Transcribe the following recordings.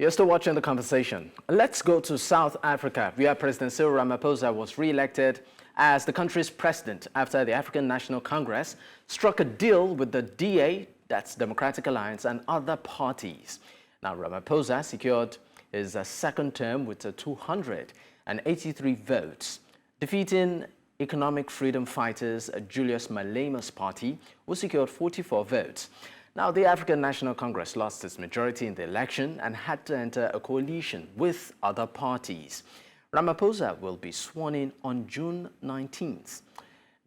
You're still watching The Conversation. Let's go to South Africa, where President Cyril Ramaphosa was re-elected as the country's president after the African National Congress struck a deal with the DA, that's Democratic Alliance, and other parties. Now, Ramaphosa secured his second term with 283 votes, defeating economic freedom fighters Julius Malema's party, who secured 44 votes. Now, the African National Congress lost its majority in the election and had to enter a coalition with other parties. Ramaphosa will be sworn in on June 19th.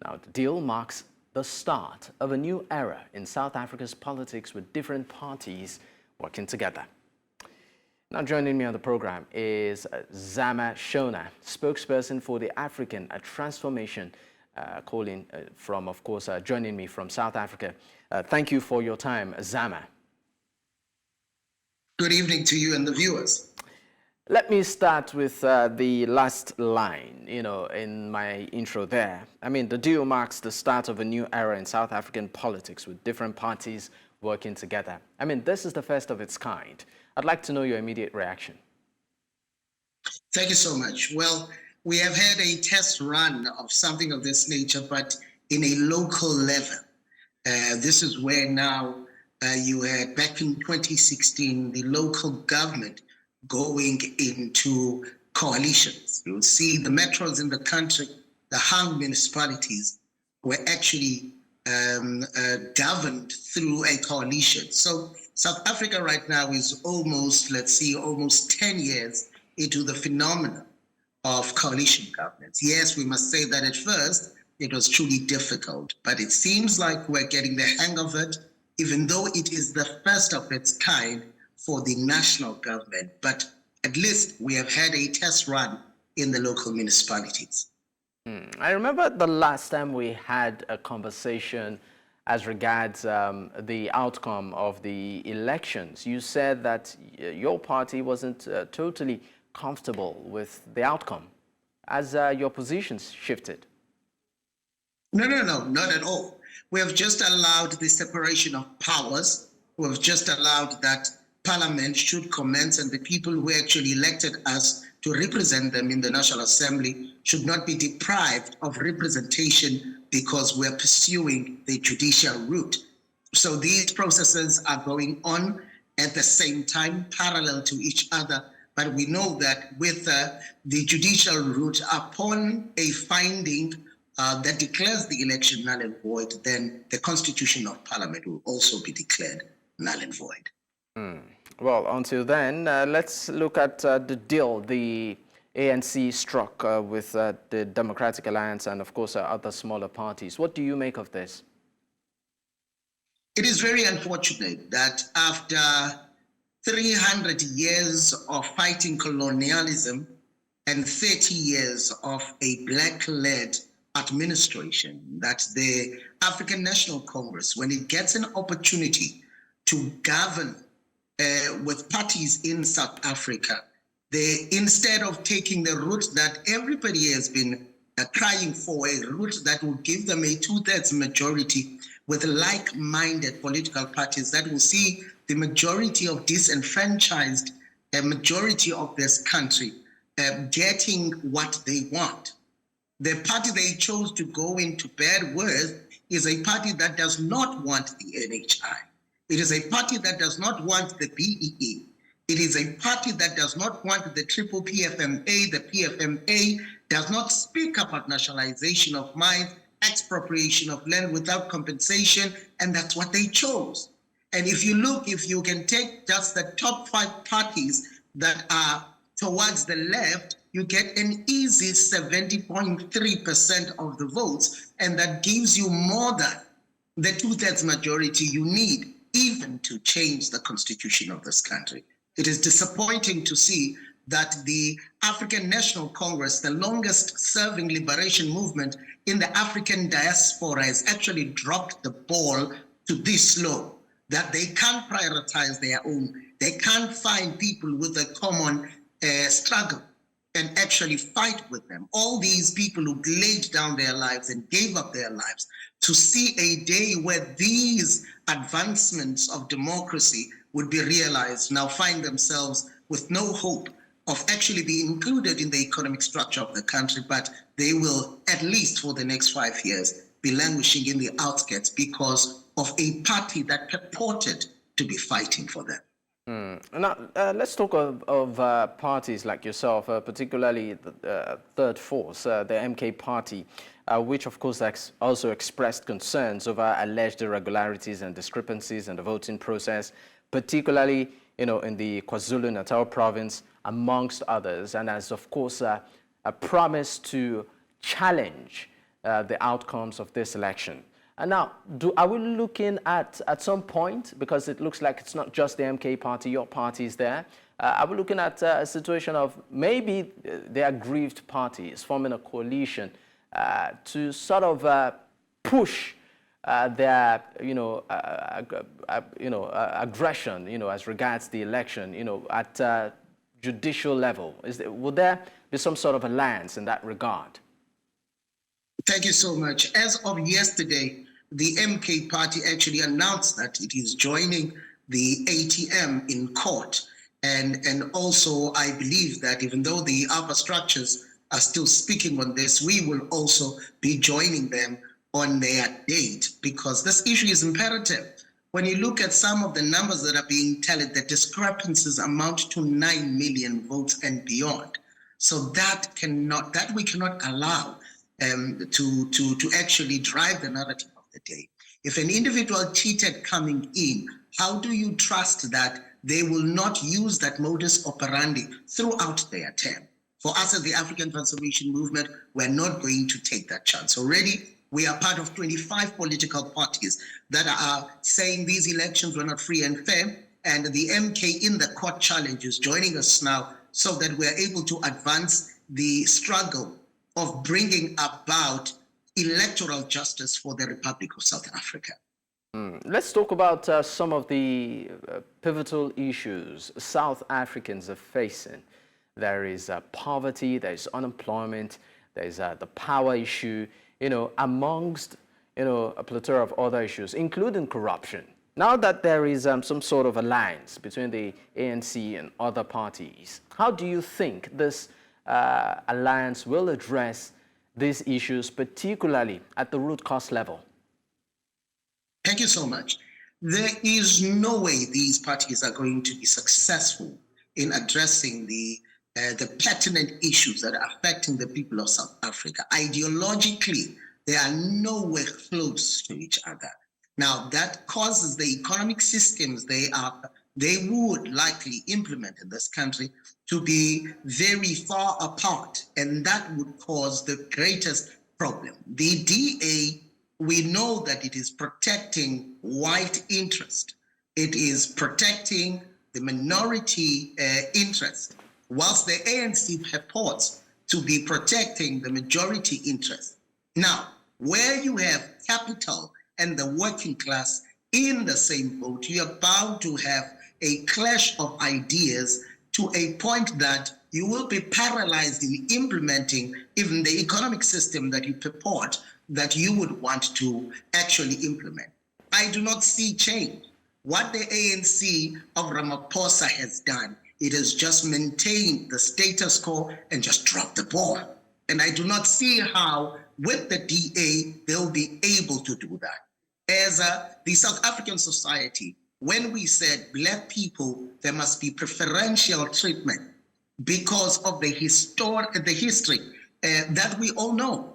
Now, the deal marks the start of a new era in South Africa's politics with different parties working together. Now, joining me on the program is Zama Ntshona, spokesperson for the African Transformation joining me from South Africa. Thank you for your time, Zama. Good evening to you and the viewers. Let me start with the last line, in my intro there. I mean, the deal marks the start of a new era in South African politics with different parties working together. I mean, this is the first of its kind. I'd like to know your immediate reaction. Thank you so much. Well, we have had a test run of something of this nature, but in a local level. This is where now you had, back in 2016, the local government going into coalitions. You'll see the metros in the country, the hung municipalities were actually governed through a coalition. So South Africa right now is almost 10 years into the phenomenon of coalition governments. Yes, we must say that at first it was truly difficult, but it seems like we're getting the hang of it, even though it is the first of its kind for the national government. But at least we have had a test run in the local municipalities. I remember the last time we had a conversation as regards the outcome of the elections. You said that your party wasn't totally comfortable with the outcome as your positions shifted. No, not at all. We have just allowed the separation of powers. We have just allowed that Parliament should commence, and the people who actually elected us to represent them in the National Assembly should not be deprived of representation because we're pursuing the judicial route. So these processes are going on at the same time, parallel to each other. But we know that with the judicial route, upon a finding that declares the election null and void, then the Constitution of Parliament will also be declared null and void. Well, until then, let's look at the deal the ANC struck with the Democratic Alliance and, of course, other smaller parties. What do you make of this? It is very unfortunate that after 300 years of fighting colonialism and 30 years of a black-led administration, that the African National Congress, when it gets an opportunity to govern with parties in South Africa, they, instead of taking the route that everybody has been crying for, a route that will give them a 2/3 majority with like-minded political parties that will see the majority of disenfranchised, a majority of this country getting what they want. The party they chose to go into bed with is a party that does not want the NHI. It is a party that does not want the BEE. It is a party that does not want the triple PFMA. The PFMA does not speak about nationalization of mines, expropriation of land without compensation, and that's what they chose. And if you can take just the top 5 parties that are towards the left, you get an easy 70.3% of the votes, and that gives you more than the 2/3 majority you need even to change the constitution of this country. It is disappointing to see that the African National Congress, the longest serving liberation movement in the African diaspora, has actually dropped the ball to this low, that they can't prioritize their own. They can't find people with a common struggle and actually fight with them. All these people who laid down their lives and gave up their lives to see a day where these advancements of democracy would be realized, now find themselves with no hope of actually being included in the economic structure of the country, but they will, at least for the next 5 years, be languishing in the outskirts because of a party that purported to be fighting for them. Now, let's talk of parties like yourself, particularly the Third Force, the MK party, which of course also expressed concerns over alleged irregularities and discrepancies in the voting process, particularly, in the KwaZulu-Natal province, amongst others, and as of course a promise to challenge the outcomes of this election. And now, are we looking at some point, because it looks like it's not just the MK party, your party is there, are we looking at a situation of maybe the aggrieved parties forming a coalition to sort of push their, aggression, as regards the election, at judicial level? Would there be some sort of alliance in that regard? Thank you so much. As of yesterday, the MK party actually announced that it is joining the ATM in court. And also, I believe that even though the upper structures are still speaking on this, we will also be joining them on their date, because this issue is imperative. When you look at some of the numbers that are being tallied, the discrepancies amount to 9 million votes and beyond. So that we cannot allow to actually drive the narrative of the day. If an individual cheated coming in, how do you trust that they will not use that modus operandi throughout their term? For us as the African Transformation Movement, we're not going to take that chance. Already, we are part of 25 political parties that are saying these elections were not free and fair, and the MK in the court challenge is joining us now so that we're able to advance the struggle of bringing about electoral justice for the Republic of South Africa. Let's talk about some of the pivotal issues South Africans are facing. There is poverty, there is unemployment, there is the power issue, amongst, a plethora of other issues, including corruption. Now that there is some sort of alliance between the ANC and other parties, how do you think this alliance will address these issues, particularly at the root cause level? Thank you so much. There is no way these parties are going to be successful in addressing the pertinent issues that are affecting the people of South Africa. Ideologically, they are nowhere close to each other. Now, that causes the economic systems they would likely implement in this country to be very far apart, and that would cause the greatest problem. The DA, we know that it is protecting white interest. It is protecting the minority interest, whilst the ANC purports to be protecting the majority interest. Now, where you have capital and the working class in the same boat, you are bound to have a clash of ideas to a point that you will be paralyzed in implementing even the economic system that you purport that you would want to actually implement. I do not see change. What the ANC of Ramaphosa has done, it has just maintained the status quo and just dropped the ball. And I do not see how, with the DA, they'll be able to do that. As the South African society, when we said Black people, there must be preferential treatment because of the history that we all know.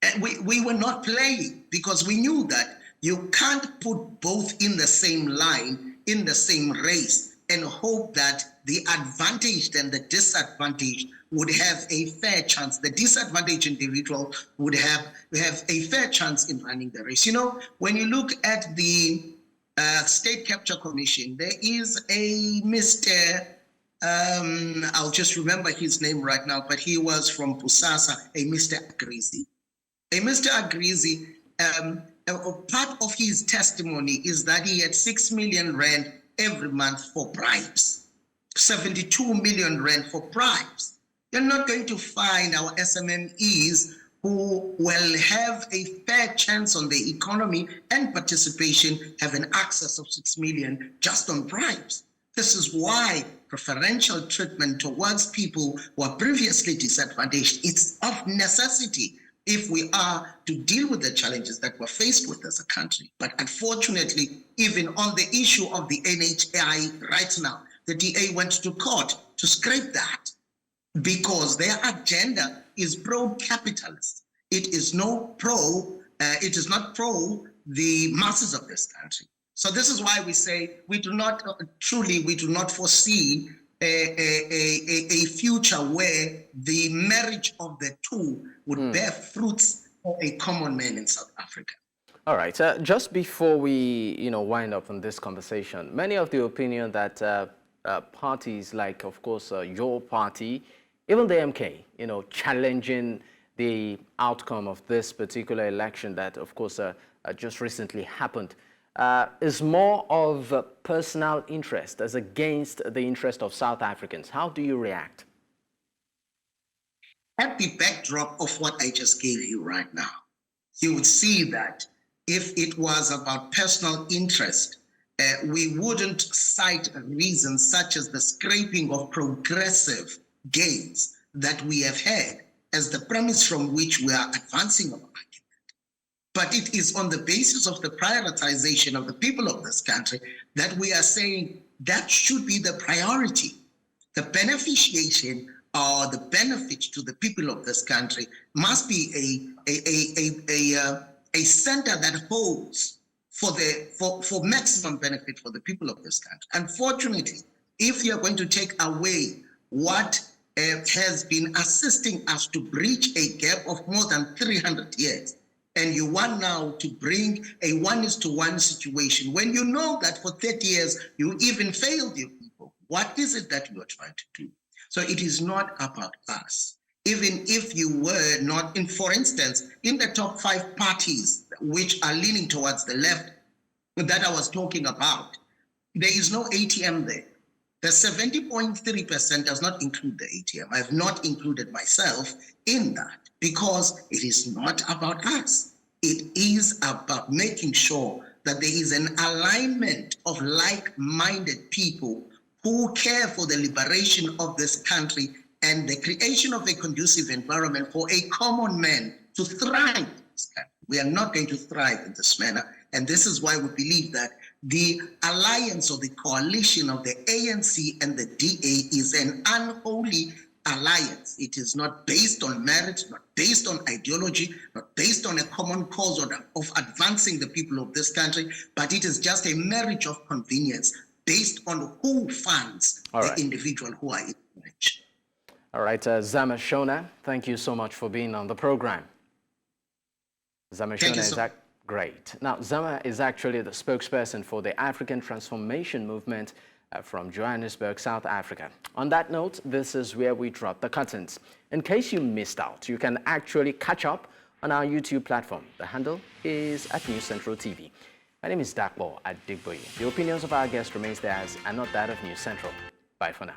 And we were not playing because we knew that you can't put both in the same line, in the same race, and hope that the advantaged and the disadvantaged would have a fair chance. The disadvantaged individual would have a fair chance in running the race. When you look at the State Capture Commission, there is a Mr. I'll just remember his name right now, but he was from Pusasa, a Mr. Agrizi. A Mr. Agrizi, part of his testimony is that he had 6 million rand every month for bribes, 72 million rand for bribes. You're not going to find our SMMEs who will have a fair chance on the economy and participation having access of 6 million just on bribes. This is why preferential treatment towards people who are previously disadvantaged is of necessity if we are to deal with the challenges that we're faced with as a country. But unfortunately, even on the issue of the NHI right now, the DA went to court to scrape that because their agenda is pro-capitalist. It is not pro the masses of this country. So this is why we say we do not foresee a future where the marriage of the two would bear fruits for a common man in South Africa. All right. Just before we, wind up on this conversation, many of the opinion that parties like, of course, your party, even the MK, challenging the outcome of this particular election that, of course, just recently happened, is more of a personal interest as against the interest of South Africans. How do you react? At the backdrop of what I just gave you right now, you would see that if it was about personal interest, we wouldn't cite reasons such as the scraping of progressive gains that we have had as the premise from which we are advancing our argument. But it is on the basis of the prioritization of the people of this country that we are saying that should be the priority. The beneficiation or the benefit to the people of this country must be a center that holds for maximum benefit for the people of this country. Unfortunately, if you're going to take away what has been assisting us to bridge a gap of more than 300 years, and you want now to bring a 1:1 situation when you know that for 30 years you even failed your people, what is it that you are trying to do? So it is not about us. Even if you were not, for instance, in the top 5 parties which are leaning towards the left that I was talking about, there is no ATM there. The 70.3% does not include the ATM. I have not included myself in that because it is not about us. It is about making sure that there is an alignment of like-minded people who care for the liberation of this country and the creation of a conducive environment for a common man to thrive in this country. We are not going to thrive in this manner. And this is why we believe that the alliance or the coalition of the ANC and the DA is an unholy alliance. It is not based on merit, not based on ideology, not based on a common cause of advancing the people of this country, but it is just a marriage of convenience based on who funds the individual who are in charge. All right, Zama Ntshona, thank you so much for being on the program. Zama Ntshona is great. Now, Zama is actually the spokesperson for the African Transformation Movement from Johannesburg, South Africa. On that note, this is where we drop the curtains. In case you missed out, you can actually catch up on our YouTube platform. The handle is @NewsCentral TV. My name is Dapo Adegboye. The opinions of our guest remains theirs and not that of News Central. Bye for now.